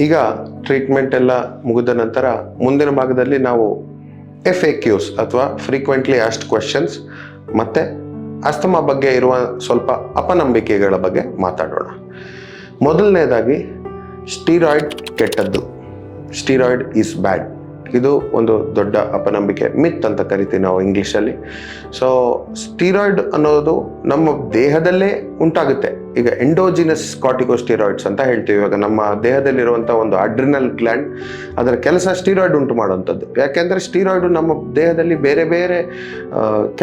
ಈಗ ಟ್ರೀಟ್ಮೆಂಟ್ ಎಲ್ಲ ಮುಗಿದ ನಂತರ ಮುಂದಿನ ಭಾಗದಲ್ಲಿ ನಾವು FAQs ಅಥವಾ ಫ್ರೀಕ್ವೆಂಟ್ಲಿ ಆಸ್ಕ್ಡ್ ಕ್ವೆಶ್ಚನ್ಸ್ ಮತ್ತು ಅಸ್ತಮಾ ಬಗ್ಗೆ ಇರುವ ಸ್ವಲ್ಪ ಅಪನಂಬಿಕೆಗಳ ಬಗ್ಗೆ ಮಾತಾಡೋಣ. ಮೊದಲನೇದಾಗಿ ಸ್ಟೀರಾಯ್ಡ್ ಕೆಟ್ಟದ್ದು, ಸ್ಟೀರಾಯ್ಡ್ ಈಸ್ ಬ್ಯಾಡ್. ಇದು ಒಂದು ದೊಡ್ಡ ಅಪನಂಬಿಕೆ, ಮಿತ್ ಅಂತ ಕರಿತೀವಿ ನಾವು ಇಂಗ್ಲೀಷಲ್ಲಿ. ಸೊ ಸ್ಟೀರಾಯ್ಡ್ ಅನ್ನೋದು ನಮ್ಮ ದೇಹದಲ್ಲೇ ಉಂಟಾಗುತ್ತೆ. ಈಗ ಎಂಡೋಜಿನಸ್ ಕಾರ್ಟಿಕೋಸ್ಟೀರಾಯ್ಡ್ಸ್ ಅಂತ ಹೇಳ್ತೀವಿ. ಇವಾಗ ನಮ್ಮ ದೇಹದಲ್ಲಿರುವಂಥ ಒಂದು ಅಡ್ರಿನಲ್ ಗ್ಲ್ಯಾಂಡ್, ಅದರ ಕೆಲಸ ಸ್ಟೀರಾಯ್ಡ್ ಉಂಟು ಮಾಡುವಂಥದ್ದು. ಯಾಕೆಂದರೆ ಸ್ಟೀರಾಯ್ಡು ನಮ್ಮ ದೇಹದಲ್ಲಿ ಬೇರೆ ಬೇರೆ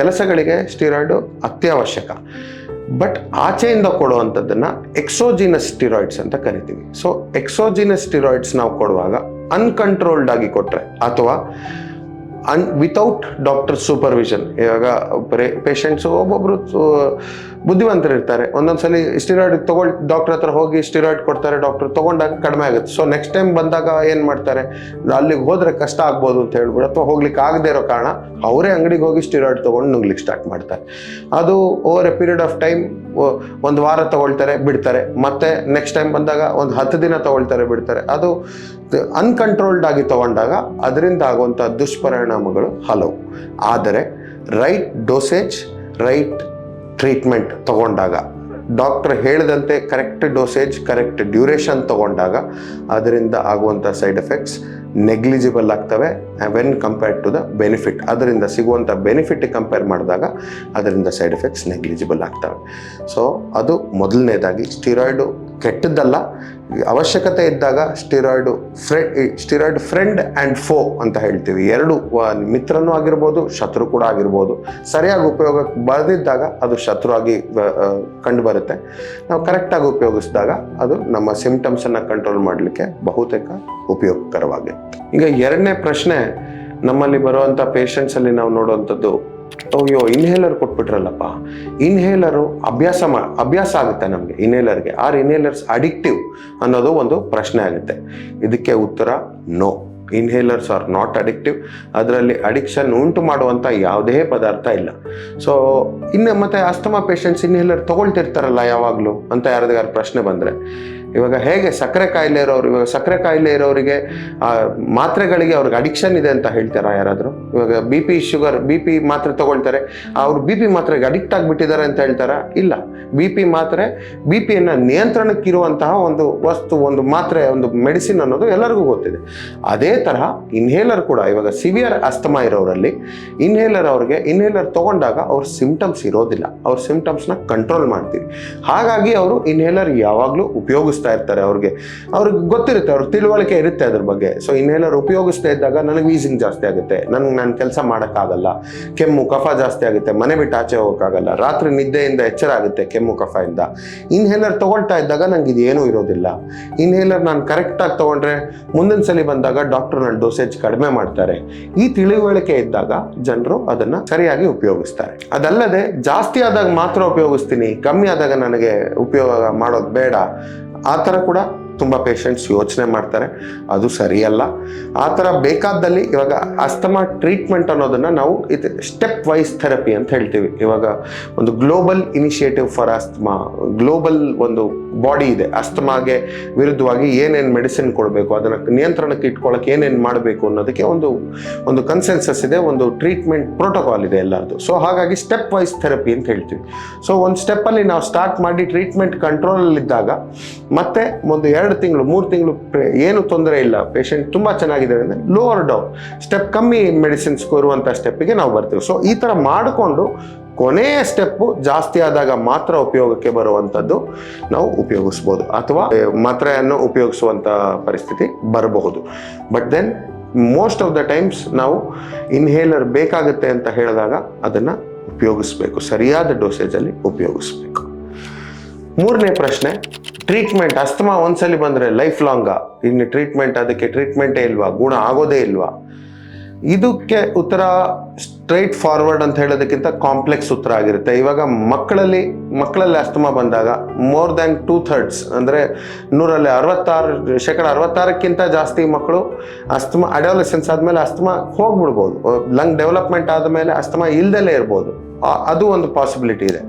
ಕೆಲಸಗಳಿಗೆ ಸ್ಟೀರಾಯ್ಡು ಅತ್ಯವಶ್ಯಕ. ಬಟ್ ಆಚೆಯಿಂದ ಕೊಡುವಂಥದ್ದನ್ನು ಎಕ್ಸೋಜಿನಸ್ ಸ್ಟೀರಾಯ್ಡ್ಸ್ ಅಂತ ಕರಿತೀವಿ. ಸೊ ಎಕ್ಸೋಜಿನಸ್ ಸ್ಟೀರಾಯ್ಡ್ಸ್ ನಾವು ಕೊಡುವಾಗ ಅನ್ಕಂಟ್ರೋಲ್ಡ್ ಆಗಿ ಕೊಟ್ಟರೆ ಅಥವಾ ವಿತೌಟ್ ಡಾಕ್ಟರ್ ಸೂಪರ್ವಿಷನ್, ಇವಾಗ ಪೇಷಂಟ್ಸು ಒಬ್ಬೊಬ್ರು ಬುದ್ಧಿವಂತರಿರ್ತಾರೆ, ಒಂದೊಂದ್ಸಲಿ ಸ್ಟಿರಾಯ್ಡ್ ಡಾಕ್ಟರ್ ಹತ್ರ ಹೋಗಿ ಸ್ಟಿರಾಯ್ಡ್ ಕೊಡ್ತಾರೆ, ಡಾಕ್ಟರ್ ತೊಗೊಂಡಾಗ ಕಡಿಮೆ ಆಗುತ್ತೆ. ಸೊ ನೆಕ್ಸ್ಟ್ ಟೈಮ್ ಬಂದಾಗ ಏನು ಮಾಡ್ತಾರೆ, ಅಲ್ಲಿಗೆ ಹೋದರೆ ಕಷ್ಟ ಆಗ್ಬೋದು ಅಂತ ಹೇಳ್ಬಿಟ್ಟು, ಅಥವಾ ಹೋಗ್ಲಿಕ್ಕೆ ಆಗದೆ ಇರೋ ಕಾರಣ ಅವರೇ ಅಂಗಡಿಗೆ ಹೋಗಿ ಸ್ಟಿರಾಯ್ಡ್ ತೊಗೊಂಡು ನುಗ್ಲಿಕ್ಕೆ ಸ್ಟಾರ್ಟ್ ಮಾಡ್ತಾರೆ. ಅದು over A period of time ಒಂದು ವಾರ ತಗೊಳ್ತಾರೆ, ಬಿಡ್ತಾರೆ. ಮತ್ತೆ ನೆಕ್ಸ್ಟ್ ಟೈಮ್ ಬಂದಾಗ ಒಂದು 10 ದಿನ ತಗೊಳ್ತಾರೆ, ಬಿಡ್ತಾರೆ. ಅದು ಅನ್ಕಂಟ್ರೋಲ್ಡ್ ಆಗಿ ತಗೊಂಡಾಗ ಅದರಿಂದ ಆಗುವಂಥ ದುಷ್ಪರಿಣಾಮಗಳು ಹಲವು. ಆದರೆ ರೈಟ್ ಡೋಸೇಜ್, ರೈಟ್ ಟ್ರೀಟ್ಮೆಂಟ್ ತಗೊಂಡಾಗ, ಡಾಕ್ಟರ್ ಹೇಳಿದಂತೆ ಕರೆಕ್ಟ್ ಡೋಸೇಜ್, ಕರೆಕ್ಟ್ ಡ್ಯೂರೇಷನ್ ತಗೊಂಡಾಗ ಅದರಿಂದ ಆಗುವಂಥ ಸೈಡ್ ಎಫೆಕ್ಟ್ಸ್ ನೆಗ್ಲಿಜಿಬಲ್ ಆಗ್ತವೆ when compared to the benefit. ಅದರಿಂದ ಸಿಗುವಂಥ ಬೆನಿಫಿಟ್ ಕಂಪೇರ್ ಮಾಡಿದಾಗ ಅದರಿಂದ ಸೈಡ್ ಎಫೆಕ್ಟ್ಸ್ ನೆಗ್ಲಿಜಿಬಲ್ ಆಗ್ತವೆ. ಸೊ ಅದು ಮೊದಲನೇದಾಗಿ. ಸ್ಟೀರಾಯ್ಡು ಕೆಟ್ಟದ್ದಲ್ಲ, ಅವಶ್ಯಕತೆ ಇದ್ದಾಗ ಸ್ಟೀರಾಯ್ಡ್ ಫ್ರೆಂಡ್ ಆ್ಯಂಡ್ ಫೋ ಅಂತ ಹೇಳ್ತೀವಿ. ಎರಡು ಮಿತ್ರನೂ ಆಗಿರ್ಬೋದು, ಶತ್ರು ಕೂಡ ಆಗಿರ್ಬೋದು. ಸರಿಯಾಗಿ ಉಪಯೋಗಕ್ಕೆ ಬರೆದಿದ್ದಾಗ ಅದು ಶತ್ರು ಆಗಿ ಕಂಡು ಬರುತ್ತೆ. ನಾವು ಕರೆಕ್ಟಾಗಿ ಉಪಯೋಗಿಸಿದಾಗ ಅದು ನಮ್ಮ ಸಿಂಪ್ಟಮ್ಸನ್ನು ಕಂಟ್ರೋಲ್ ಮಾಡಲಿಕ್ಕೆ ಬಹುತೇಕ ಉಪಯೋಗಕರವಾಗಿದೆ. ಈಗ ಎರಡನೇ ಪ್ರಶ್ನೆ, ನಮ್ಮಲ್ಲಿ ಬರುವಂಥ ಪೇಷಂಟ್ಸಲ್ಲಿ ನಾವು ನೋಡುವಂಥದ್ದು, ಅಯ್ಯೋ ಇನ್ಹೇಲರ್ ಕೊಟ್ಬಿಟ್ರಲ್ಲಪ್ಪ, ಇನ್ಹೇಲರು ಅಭ್ಯಾಸ ಆಗುತ್ತೆ ನಮಗೆ ಇನ್ಹೇಲರ್ಗೆ, ಆರ್ ಇನ್ಹೇಲರ್ಸ್ ಅಡಿಕ್ಟಿವ್ ಅನ್ನೋದು ಒಂದು ಪ್ರಶ್ನೆ ಆಗುತ್ತೆ. ಇದಕ್ಕೆ ಉತ್ತರ no, inhalers are not addictive. ಅದರಲ್ಲಿ ಅಡಿಕ್ಷನ್ ಉಂಟು ಮಾಡುವಂಥ ಯಾವುದೇ ಪದಾರ್ಥ ಇಲ್ಲ. ಸೊ ಮತ್ತೆ ಅಸ್ತಮಾ ಪೇಷಂಟ್ಸ್ ಇನ್ಹೇಲರ್ ತೊಗೊಳ್ತಿರ್ತಾರಲ್ಲ ಯಾವಾಗಲೂ ಅಂತ ಯಾರ್ದಾರು ಪ್ರಶ್ನೆ ಬಂದರೆ, ಇವಾಗ ಹೇಗೆ ಸಕ್ಕರೆ ಕಾಯಿಲೆ ಇರೋರು, ಇವಾಗ ಸಕ್ಕರೆ ಕಾಯಿಲೆ ಇರೋರಿಗೆ ಮಾತ್ರೆಗಳಿಗೆ ಅವ್ರಿಗೆ ಅಡಿಕ್ಷನ್ ಇದೆ ಅಂತ ಹೇಳ್ತಾರಾ ಯಾರಾದರೂ? ಇವಾಗ ಶುಗರ್ ಬಿ ಪಿ ಮಾತ್ರೆ ತಗೊಳ್ತಾರೆ, ಅವ್ರು BP ಮಾತ್ರೆಗೆ ಅಡಿಕ್ಟ್ ಆಗಿಬಿಟ್ಟಿದ್ದಾರೆ ಅಂತ ಹೇಳ್ತಾರಾ? ಇಲ್ಲ. BP ಮಾತ್ರೆ ಬಿ ಪಿಯನ್ನು ನಿಯಂತ್ರಣಕ್ಕಿರುವಂತಹ ಒಂದು ವಸ್ತು, ಒಂದು ಮಾತ್ರೆ, ಒಂದು ಮೆಡಿಸಿನ್ ಅನ್ನೋದು ಎಲ್ಲರಿಗೂ ಗೊತ್ತಿದೆ. ಅದೇ ತರಹ ಇನ್ಹೇಲರ್ ಕೂಡ, ಇವಾಗ ಸಿವಿಯರ್ ಅಸ್ತಮಾ ಇರೋರಲ್ಲಿ ಇನ್ಹೇಲರ್ ತಗೊಂಡಾಗ ಅವ್ರ ಸಿಂಪ್ಟಮ್ಸ್ ಇರೋದಿಲ್ಲ, ಅವ್ರ ಸಿಂಪ್ಟಮ್ಸ್ನ ಕಂಟ್ರೋಲ್ ಮಾಡ್ತೀವಿ. ಹಾಗಾಗಿ ಅವರು ಇನ್ಹೇಲರ್ ಯಾವಾಗಲೂ ಉಪಯೋಗಿಸ್ತಾ ಇರ್ತಾರೆ. ಅವ್ರಿಗೆ ಗೊತ್ತಿರುತ್ತೆ, ಅವ್ರಿಗೆ ತಿಳುವಳಿಕೆ ಇರುತ್ತೆ ಅದ್ರ ಬಗ್ಗೆ. ಸೊ ಇನ್ಹೇಲರ್ ಉಪಯೋಗಿಸ್ತಾ ಇದ್ದಾಗ ನನಗೆ ವೀಸಿಂಗ್ ಜಾಸ್ತಿ ಆಗುತ್ತೆ, ನಾನು ಕೆಲಸ ಮಾಡೋಕ್ಕಾಗಲ್ಲ, ಕೆಮ್ಮು ಕಫ ಜಾಸ್ತಿ ಆಗುತ್ತೆ, ಮನೆ ಬಿಟ್ಟು ಆಚೆ ಹೋಗೋಕ್ಕಾಗಲ್ಲ, ರಾತ್ರಿ ನಿದ್ದೆಯಿಂದ ಎಚ್ಚರ ಆಗುತ್ತೆ ಕೆಮ್ಮು ಕಫದಿಂದ. ಇನ್ಹೇಲರ್ ತಗೊಳ್ತಾ ಇದ್ದಾಗ ನಂಗೆ ಇದು ಏನೂ ಇರೋದಿಲ್ಲ. ಇನ್ಹೇಲರ್ ನಾನು ಕರೆಕ್ಟಾಗಿ ತಗೊಂಡ್ರೆ ಮುಂದಿನ ಸಲ ಬಂದಾಗ ಡಾಕ್ಟರ್ ನನ್ನ ಡೋಸೇಜ್ ಕಡಿಮೆ ಮಾಡ್ತಾರೆ. ಈ ತಿಳುವಳಿಕೆ ಇದ್ದಾಗ ಜನರು ಅದನ್ನು ಸರಿಯಾಗಿ ಉಪಯೋಗಿಸ್ತಾರೆ. ಅದಲ್ಲದೆ ಜಾಸ್ತಿ ಆದಾಗ ಮಾತ್ರ ಉಪಯೋಗಿಸ್ತೀನಿ, ಕಮ್ಮಿ ಆದಾಗ ನನಗೆ ಉಪಯೋಗ ಮಾಡೋದು ಬೇಡ, ಆ ಥರ ಕೂಡ ತುಂಬ ಪೇಷಂಟ್ಸ್ ಯೋಚನೆ ಮಾಡ್ತಾರೆ. ಅದು ಸರಿಯಲ್ಲ. ಆ ಥರ ಬೇಕಾದಲ್ಲಿ ಇವಾಗ ಅಸ್ತಮಾ ಟ್ರೀಟ್ಮೆಂಟ್ ಅನ್ನೋದನ್ನು ನಾವು ಇದು ಸ್ಟೆಪ್ ವೈಸ್ ಥೆರಪಿ ಅಂತ ಹೇಳ್ತೀವಿ. ಇವಾಗ ಒಂದು global initiative for asthma, global ಒಂದು ಬಾಡಿ ಇದೆ. ಅಸ್ತಮಾಗೆ ವಿರುದ್ಧವಾಗಿ ಏನೇನು ಮೆಡಿಸಿನ್ ಕೊಡಬೇಕು, ಅದನ್ನು ನಿಯಂತ್ರಣಕ್ಕೆ ಇಟ್ಕೊಳ್ಳೋಕೆ ಏನೇನು ಮಾಡಬೇಕು ಅನ್ನೋದಕ್ಕೆ ಒಂದು ಕನ್ಸೆನ್ಸಸ್ ಇದೆ, ಒಂದು ಟ್ರೀಟ್ಮೆಂಟ್ ಪ್ರೋಟೋಕಾಲ್ ಇದೆ ಎಲ್ಲರದು. ಸೊ ಹಾಗಾಗಿ ಸ್ಟೆಪ್ ವೈಸ್ ಥೆರಪಿ ಅಂತ ಹೇಳ್ತೀವಿ. ಸೊ ಒಂದು ಸ್ಟೆಪ್ಪಲ್ಲಿ ನಾವು ಸ್ಟಾರ್ಟ್ ಮಾಡಿ ಟ್ರೀಟ್ಮೆಂಟ್ ಕಂಟ್ರೋಲಲ್ಲಿದ್ದಾಗ ಮತ್ತೆ ಒಂದು 2 ತಿಂಗಳು 3 ತಿಂಗಳು ಏನು ತೊಂದರೆ ಇಲ್ಲ, ಪೇಷಂಟ್ ತುಂಬ ಚೆನ್ನಾಗಿದೆ ಅಂದರೆ ಲೋವರ್ ಡೌನ್ ಸ್ಟೆಪ್, ಕಮ್ಮಿ ಮೆಡಿಸಿನ್ಸ್ ಇರುವಂಥ ಸ್ಟೆಪ್ಪಿಗೆ ನಾವು ಬರ್ತೀವಿ. ಸೊ ಈ ಥರ ಮಾಡಿಕೊಂಡು ಕೊನೆಯ ಸ್ಟೆಪ್ಪು ಜಾಸ್ತಿ ಆದಾಗ ಮಾತ್ರ ಉಪಯೋಗಕ್ಕೆ ಬರುವಂಥದ್ದು ನಾವು ಉಪಯೋಗಿಸ್ಬೋದು, ಅಥವಾ ಮಾತ್ರೆಯನ್ನು ಉಪಯೋಗಿಸುವಂಥ ಪರಿಸ್ಥಿತಿ ಬರಬಹುದು. But then most of the times ನಾವು ಇನ್ಹೇಲರ್ ಬೇಕಾಗುತ್ತೆ ಅಂತ ಹೇಳಿದಾಗ ಅದನ್ನು ಉಪಯೋಗಿಸ್ಬೇಕು, ಸರಿಯಾದ ಡೋಸೇಜಲ್ಲಿ ಉಪಯೋಗಿಸ್ಬೇಕು. ಮೂರನೇ ಪ್ರಶ್ನೆ, ಟ್ರೀಟ್ಮೆಂಟ್ ಅಸ್ತಮಾ ಒಂದ್ಸಲಿ ಬಂದರೆ ಲೈಫ್ ಲಾಂಗಾ, ಇನ್ನು ಅದಕ್ಕೆ ಟ್ರೀಟ್ಮೆಂಟೇ ಇಲ್ವಾ, ಗುಣ ಆಗೋದೇ ಇಲ್ವಾ? ಇದಕ್ಕೆ ಉತ್ತರ ಸ್ಟ್ರೈಟ್ ಫಾರ್ವರ್ಡ್ ಅಂತ ಹೇಳೋದಕ್ಕಿಂತ ಕಾಂಪ್ಲೆಕ್ಸ್ ಉತ್ತರ ಆಗಿರುತ್ತೆ. ಇವಾಗ ಮಕ್ಕಳಲ್ಲಿ ಅಸ್ತಮಾ ಬಂದಾಗ ಮೋರ್ ದ್ಯಾನ್ 2/3 ಅಂದರೆ 66% ಜಾಸ್ತಿ ಮಕ್ಕಳು ಅಸ್ತಮಾ ಅಡಾಲಸೆನ್ಸ್ ಆದಮೇಲೆ ಅಸ್ತಮಾ ಹೋಗ್ಬಿಡ್ಬೋದು, ಲಂಗ್ ಡೆವಲಪ್ಮೆಂಟ್ ಆದಮೇಲೆ ಅಸ್ತಮಾ ಇಲ್ದಲೇ ಇರ್ಬೋದು. ಅದು ಒಂದು ಪಾಸಿಬಿಲಿಟಿ ಇದೆ.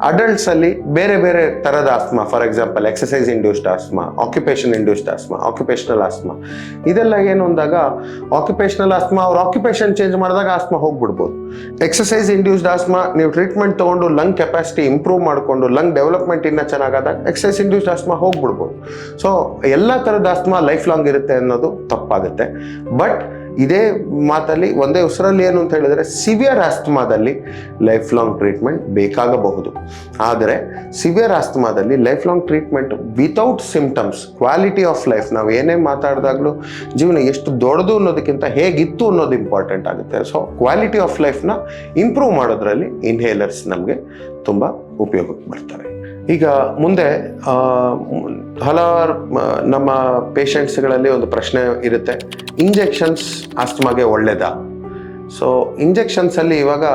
ಅಡಲ್ಟ್ಸಲ್ಲಿ ಬೇರೆ ಬೇರೆ ಥರದ asthma, for example exercise induced asthma, occupation induced asthma, occupational asthma, ಇದೆಲ್ಲ ಏನು ಅಂದಾಗ ಆಕ್ಯುಪೇಷನಲ್ ಆಸ್ಮಾ ಅವ್ರ ಆಕ್ಯುಪೇಷನ್ ಚೇಂಜ್ ಮಾಡಿದಾಗ ಆಸ್ಮಾ ಹೋಗ್ಬಿಡ್ಬೋದು. ಎಕ್ಸಸೈಸ್ ಇಂಡ್ಯೂಸ್ಡ್ ಆಸ್ಮಾ ನೀವು ಟ್ರೀಟ್ಮೆಂಟ್ ತೊಗೊಂಡು ಲಂಗ್ ಕೆಪಾಸಿಟಿ ಇಂಪ್ರೂವ್ ಮಾಡಿಕೊಂಡು ಲಂಗ್ ಡೆವಲಪ್ಮೆಂಟ್ ಇನ್ನೂ ಚೆನ್ನಾಗಾದಾಗ ಎಕ್ಸಸೈಸ್ ಇಂಡ್ಯೂಸ್ಡ್ ಆಸ್ಮಾ ಹೋಗ್ಬಿಡ್ಬೋದು. ಸೊ ಎಲ್ಲ ಥರದ ಆಸ್ಮಾ ಲೈಫ್ ಲಾಂಗ್ ಇರುತ್ತೆ ಅನ್ನೋದು ತಪ್ಪಾಗುತ್ತೆ. ಬಟ್ ಇದೇ ಮಾತಲ್ಲಿ ಒಂದೇ ಉಸಿರಲ್ಲಿ ಏನು ಅಂತ ಹೇಳಿದ್ರೆ ಸಿವಿಯರ್ ಆಸ್ತಮಾದಲ್ಲಿ ಲೈಫ್ ಲಾಂಗ್ ಟ್ರೀಟ್ಮೆಂಟ್ ಬೇಕಾಗಬಹುದು. ಆದರೆ ಸಿವಿಯರ್ ಆಸ್ತಮಾದಲ್ಲಿ life long treatment without symptoms, quality of life, ನಾವು ಏನೇ ಮಾತಾಡಿದಾಗಲೂ ಜೀವನ ಎಷ್ಟು ದೊಡ್ಡದು ಅನ್ನೋದಕ್ಕಿಂತ ಹೇಗಿತ್ತು ಅನ್ನೋದು ಇಂಪಾರ್ಟೆಂಟ್ ಆಗುತ್ತೆ. ಸೊ ಕ್ವಾಲಿಟಿ ಆಫ್ ಲೈಫ್ನ ಇಂಪ್ರೂವ್ ಮಾಡೋದ್ರಲ್ಲಿ ಇನ್ಹೇಲರ್ಸ್ ನಮಗೆ ತುಂಬ ಉಪಯೋಗಕ್ಕೆ ಬರ್ತಾರೆ. ಈಗ ಮುಂದೆ ಹಲವಾರು ನಮ್ಮ ಪೇಷಂಟ್ಸ್ಗಳಲ್ಲಿ ಒಂದು ಪ್ರಶ್ನೆ ಇರುತ್ತೆ, ಇಂಜೆಕ್ಷನ್ಸ್ ಆಸ್ತಮಾಗೆ ಒಳ್ಳೆಯದಾ? ಸೊ ಇಂಜೆಕ್ಷನ್ಸಲ್ಲಿ ಇವಾಗ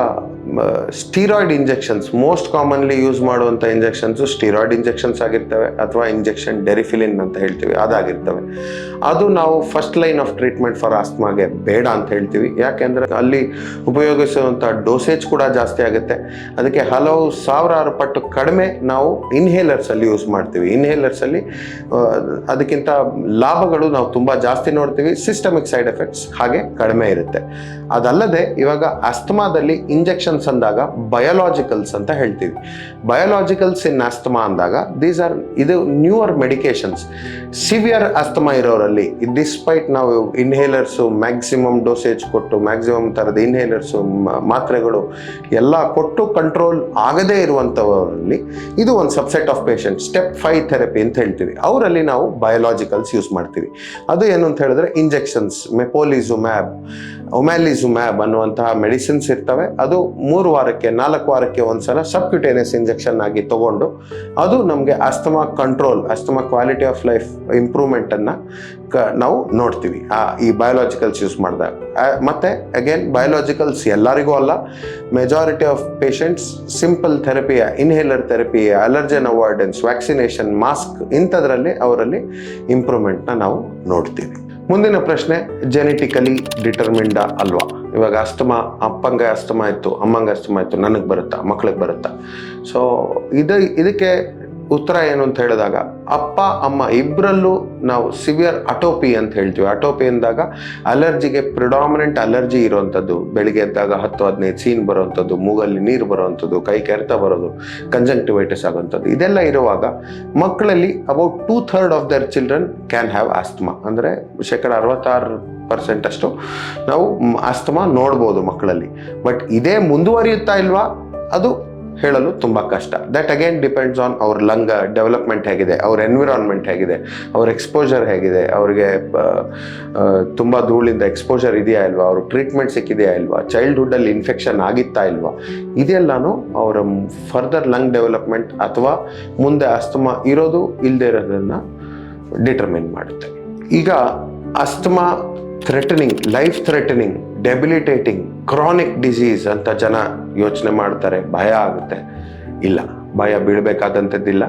steroid injections most commonly use ಮಾಡುವಂಥ ಇಂಜೆಕ್ಷನ್ಸು ಸ್ಟೀರಾಯ್ಡ್ ಇಂಜೆಕ್ಷನ್ಸ್ ಆಗಿರ್ತವೆ, ಅಥವಾ ಇಂಜೆಕ್ಷನ್ ಡೆರಿಫಿಲಿನ್ ಅಂತ ಹೇಳ್ತೀವಿ ಅದಾಗಿರ್ತವೆ. ಅದು ನಾವು first line of treatment for ಆಸ್ತಮಾಗೆ ಬೇಡ ಅಂತ ಹೇಳ್ತೀವಿ. ಯಾಕೆಂದರೆ ಅಲ್ಲಿ ಉಪಯೋಗಿಸುವಂಥ ಡೋಸೇಜ್ ಕೂಡ ಜಾಸ್ತಿ ಆಗುತ್ತೆ. ಅದಕ್ಕೆ ಹಲವು ಸಾವಿರಾರು ಪಟ್ಟು ಕಡಿಮೆ ನಾವು ಇನ್ಹೇಲರ್ಸಲ್ಲಿ ಯೂಸ್ ಮಾಡ್ತೀವಿ. ಇನ್ಹೇಲರ್ಸಲ್ಲಿ ಅದಕ್ಕಿಂತ ಲಾಭಗಳು ನಾವು ತುಂಬ ಜಾಸ್ತಿ ನೋಡ್ತೀವಿ, ಸಿಸ್ಟಮಿಕ್ ಸೈಡ್ ಎಫೆಕ್ಟ್ಸ್ ಹಾಗೆ ಕಡಿಮೆ ಇರುತ್ತೆ. ಅದಲ್ಲದೆ ಇವಾಗ ಆಸ್ತಮಾದಲ್ಲಿ ಇಂಜೆಕ್ಷನ್ಸ್ ಅಂದಾಗ ಬಯೋಲಾಜಿಕಲ್ಸ್ ಅಂತ ಹೇಳ್ತೀವಿ. ಬಯೋಲಾಜಿಕಲ್ಸ್ ಇನ್ ಆಸ್ತಮಾ ಅಂದಾಗ ಇದು ನ್ಯೂವರ್ ಮೆಡಿಕೇಶನ್ಸ್. ಸಿವಿಯರ್ ಆಸ್ತಮಾ ಇರೋರಲ್ಲಿ ಡಿಸ್ಪೈಟ್ ನಾವು ಇನ್ಹೇಲರ್ಸು ಮ್ಯಾಕ್ಸಿಮಮ್ ಡೋಸೇಜ್ ಕೊಟ್ಟು ಮ್ಯಾಕ್ಸಿಮಮ್ ಥರದ ಇನ್ಹೇಲರ್ಸು ಮಾತ್ರೆಗಳು ಎಲ್ಲ ಕೊಟ್ಟು ಕಂಟ್ರೋಲ್ ಆಗದೇ ಇರುವಂಥವರಲ್ಲಿ ಇದು ಒಂದು subset of patient, step 5 therapy ಅಂತ ಹೇಳ್ತೀವಿ. ಅವರಲ್ಲಿ ನಾವು ಬಯೋಲಾಜಿಕಲ್ಸ್ ಯೂಸ್ ಮಾಡ್ತೀವಿ. ಅದು ಏನು ಅಂತ ಹೇಳಿದ್ರೆ ಇಂಜೆಕ್ಷನ್ಸ್, ಮೆಪೋಲಿಜುಮ್ಯಾಬ್, ಒಮ್ಯಾಲಿಜುಮ್ಯಾಬ್ ಅನ್ನುವಂತಹ ಮೆಡಿಸಿನ್ಸ್ ಇರ್ತವೆ. ಅದು 3 ವಾರಕ್ಕೆ 4 ವಾರಕ್ಕೆ ಒಂದ್ಸಲ ಸಬ್ಕ್ಯುಟೇನಿಯಸ್ ಇಂಜೆಕ್ಷನ್ ಆಗಿ ತಗೊಂಡು ಅದು ನಮಗೆ asthma control, asthma quality of life ಇಂಪ್ರೂವ್ಮೆಂಟನ್ನು ನಾವು ನೋಡ್ತೀವಿ ಈ ಬಯೋಲಾಜಿಕಲ್ಸ್ ಯೂಸ್ ಮಾಡಿದಾಗ. ಮತ್ತೆ ಅಗೇನ್ ಬಯೋಲಾಜಿಕಲ್ಸ್ ಎಲ್ಲರಿಗೂ ಅಲ್ಲ, majority of patients simple therapy, inhaler therapy, allergen avoidance, vaccination, mask ಇಂಥದ್ರಲ್ಲಿ ಅವರಲ್ಲಿ ಇಂಪ್ರೂವ್ಮೆಂಟ್ನ ನಾವು ನೋಡ್ತೀವಿ. ಮುಂದಿನ ಪ್ರಶ್ನೆ, ಜೆನೆಟಿಕಲಿ ಡಿಟರ್ಮಿಂಡಾ ಅಲ್ವಾ? ಇವಾಗ ಅಸ್ತಮಾ, ಅಪ್ಪಂಗೆ ಅಸ್ತಮಾ ಇತ್ತು, ಅಮ್ಮಂಗೆ ಅಸ್ತಮಾ ಇತ್ತು, ನನಗೆ ಬರುತ್ತಾ, ಮಕ್ಳಿಗೆ ಬರುತ್ತಾ? ಸೊ ಇದಕ್ಕೆ ಉತ್ತರ ಏನು ಅಂತ ಹೇಳಿದಾಗ, ಅಪ್ಪ ಅಮ್ಮ ಇಬ್ಬರಲ್ಲೂ ನಾವು ಸಿವಿಯರ್ ಅಟೋಪಿ ಅಂತ ಹೇಳ್ತೀವಿ. ಅಟೋಪಿ ಅಂದಾಗ ಅಲರ್ಜಿಗೆ ಪ್ರಿಡಾಮಿನೆಂಟ್ ಅಲರ್ಜಿ ಇರುವಂಥದ್ದು, ಬೆಳಿಗ್ಗೆ ಎದ್ದಾಗ 10-15 ಸೀನ್ ಬರುವಂಥದ್ದು, ಮೂಗಲ್ಲಿ ನೀರು ಬರುವಂಥದ್ದು, ಕೈ ಕೆರೆತ ಬರೋದು, ಕಂಜಂಕ್ಟಿವೈಟಿಸ್ ಆಗುವಂಥದ್ದು, ಇದೆಲ್ಲ ಇರುವಾಗ ಮಕ್ಕಳಲ್ಲಿ about 2/3 of there children can have asthma. ಅಂದರೆ 66% ಅಷ್ಟು ನಾವು ಆಸ್ತಮಾ ನೋಡ್ಬೋದು ಮಕ್ಕಳಲ್ಲಿ. ಬಟ್ ಇದೇ ಮುಂದುವರಿಯುತ್ತಾ ಇಲ್ವಾ ಅದು ಹೇಳಲು ತುಂಬ ಕಷ್ಟ. ದಟ್ ಅಗೇನ್ ಡಿಪೆಂಡ್ಸ್ ಆನ್ ಅವ್ರ ಲಂಗ್ ಡೆವಲಪ್ಮೆಂಟ್ ಹೇಗಿದೆ, ಅವ್ರ ಎನ್ವಿರಾನ್ಮೆಂಟ್ ಹೇಗಿದೆ, ಅವ್ರ ಎಕ್ಸ್ಪೋಜರ್ ಹೇಗಿದೆ, ಅವ್ರಿಗೆ ತುಂಬ ಧೂಳಿಂದ ಎಕ್ಸ್ಪೋಜರ್ ಇದೆಯಾ ಇಲ್ವಾ, ಅವ್ರ ಟ್ರೀಟ್ಮೆಂಟ್ ಸಿಕ್ಕಿದೆಯಾ ಇಲ್ವಾ, ಚೈಲ್ಡ್ಹುಡ್ಡಲ್ಲಿ ಇನ್ಫೆಕ್ಷನ್ ಆಗಿತ್ತಾ ಇಲ್ವಾ, ಇದೆಲ್ಲನೂ ಅವರ ಫರ್ದರ್ ಲಂಗ್ ಡೆವಲಪ್ಮೆಂಟ್ ಅಥವಾ ಮುಂದೆ ಆಸ್ತಮಾ ಇರೋದು ಇಲ್ಲದೆ ಇರೋದನ್ನು ಡಿಟರ್ಮಿನ್ ಮಾಡುತ್ತೆ. ಈಗ asthma threatening, life threatening, debilitating, chronic disease ಅಂತ ಜನ ಯೋಚನೆ ಮಾಡ್ತಾರೆ, ಭಯ ಆಗುತ್ತೆ. ಇಲ್ಲ, ಭಯ ಬೀಳಬೇಕಾದಂಥದ್ದಿಲ್ಲ.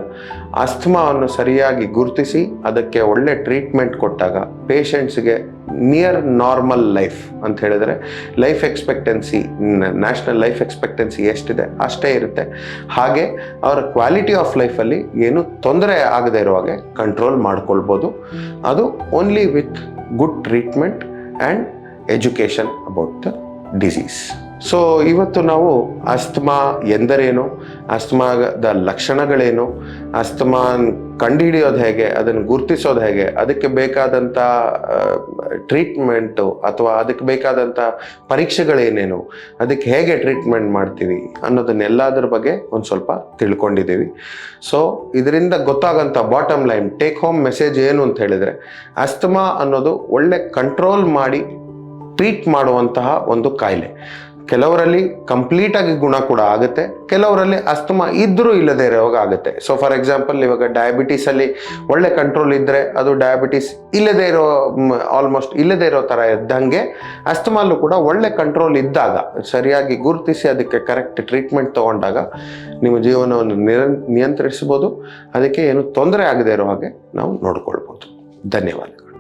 ಆಸ್ತಮಾವನ್ನು ಸರಿಯಾಗಿ ಗುರುತಿಸಿ ಅದಕ್ಕೆ ಒಳ್ಳೆ ಟ್ರೀಟ್ಮೆಂಟ್ ಕೊಟ್ಟಾಗ ಪೇಷಂಟ್ಸ್ಗೆ ನಿಯರ್ ನಾರ್ಮಲ್ ಲೈಫ್ ಅಂತ ಹೇಳಿದ್ರೆ life expectancy, national life expectancy ಎಷ್ಟಿದೆ ಅಷ್ಟೇ ಇರುತ್ತೆ. ಹಾಗೆ ಅವರ ಕ್ವಾಲಿಟಿ ಆಫ್ ಲೈಫಲ್ಲಿ ಏನು ತೊಂದರೆ ಆಗದೆ ಇರೋ ಹಾಗೆ ಕಂಟ್ರೋಲ್ ಮಾಡ್ಕೊಳ್ಬೋದು. ಅದು only with good treatment and education about the disease. So ಇವತ್ತು ನಾವು ಆಸ್ತಮಾ ಎಂದರೇನು, ಆಸ್ತಮಾದ ಲಕ್ಷಣಗಳೇನು, ಆಸ್ತಮಾ ಕಂಡುಹಿಡಿಯೋದು ಹೇಗೆ, ಅದನ್ನು ಗುರುತಿಸೋದು ಹೇಗೆ, ಅದಕ್ಕೆ ಬೇಕಾದಂಥ ಟ್ರೀಟ್ಮೆಂಟು ಅಥವಾ ಅದಕ್ಕೆ ಬೇಕಾದಂಥ ಪರೀಕ್ಷೆಗಳೇನೇನು, ಅದಕ್ಕೆ ಹೇಗೆ ಟ್ರೀಟ್ಮೆಂಟ್ ಮಾಡ್ತೀವಿ ಅನ್ನೋದನ್ನೆಲ್ಲದರ ಬಗ್ಗೆ ಒಂದು ಸ್ವಲ್ಪ ತಿಳ್ಕೊಂಡಿದ್ದೀವಿ. ಸೊ ಇದರಿಂದ ಗೊತ್ತಾಗೋಂಥ bottom line, take home message ಏನು ಅಂತ ಹೇಳಿದರೆ, ಆಸ್ತಮಾ ಅನ್ನೋದು ಒಳ್ಳೆ ಕಂಟ್ರೋಲ್ ಮಾಡಿ ಟ್ರೀಟ್ ಮಾಡುವಂತಹ ಒಂದು ಕಾಯಿಲೆ. ಕೆಲವರಲ್ಲಿ ಕಂಪ್ಲೀಟಾಗಿ ಗುಣ ಕೂಡ ಆಗುತ್ತೆ, ಕೆಲವರಲ್ಲಿ ಅಸ್ತಮಾ ಇದ್ದರೂ ಇಲ್ಲದೇ ಇರೋವಾಗ ಆಗುತ್ತೆ. ಸೊ ಫಾರ್ ಎಕ್ಸಾಂಪಲ್ ಇವಾಗ ಡಯಾಬಿಟೀಸಲ್ಲಿ ಒಳ್ಳೆ ಕಂಟ್ರೋಲ್ ಇದ್ದರೆ ಅದು ಡಯಾಬಿಟೀಸ್ ಇಲ್ಲದೇ ಇರೋ, ಆಲ್ಮೋಸ್ಟ್ ಇಲ್ಲದೇ ಇರೋ ಥರ ಇದ್ದಂಗೆ ಅಸ್ತಮಾಲ್ಲೂ ಕೂಡ ಒಳ್ಳೆ ಕಂಟ್ರೋಲ್ ಇದ್ದಾಗ, ಸರಿಯಾಗಿ ಗುರುತಿಸಿ ಅದಕ್ಕೆ ಕರೆಕ್ಟ್ ಟ್ರೀಟ್ಮೆಂಟ್ ತೊಗೊಂಡಾಗ ನಿಮ್ಮ ಜೀವನವನ್ನು ನಿಯಂತ್ರಿಸ್ಬೋದು. ಅದಕ್ಕೆ ಏನು ತೊಂದರೆ ಆಗದೇ ಇರೋ ಹಾಗೆ ನಾವು ನೋಡ್ಕೊಳ್ಬೋದು. ಧನ್ಯವಾದಗಳು.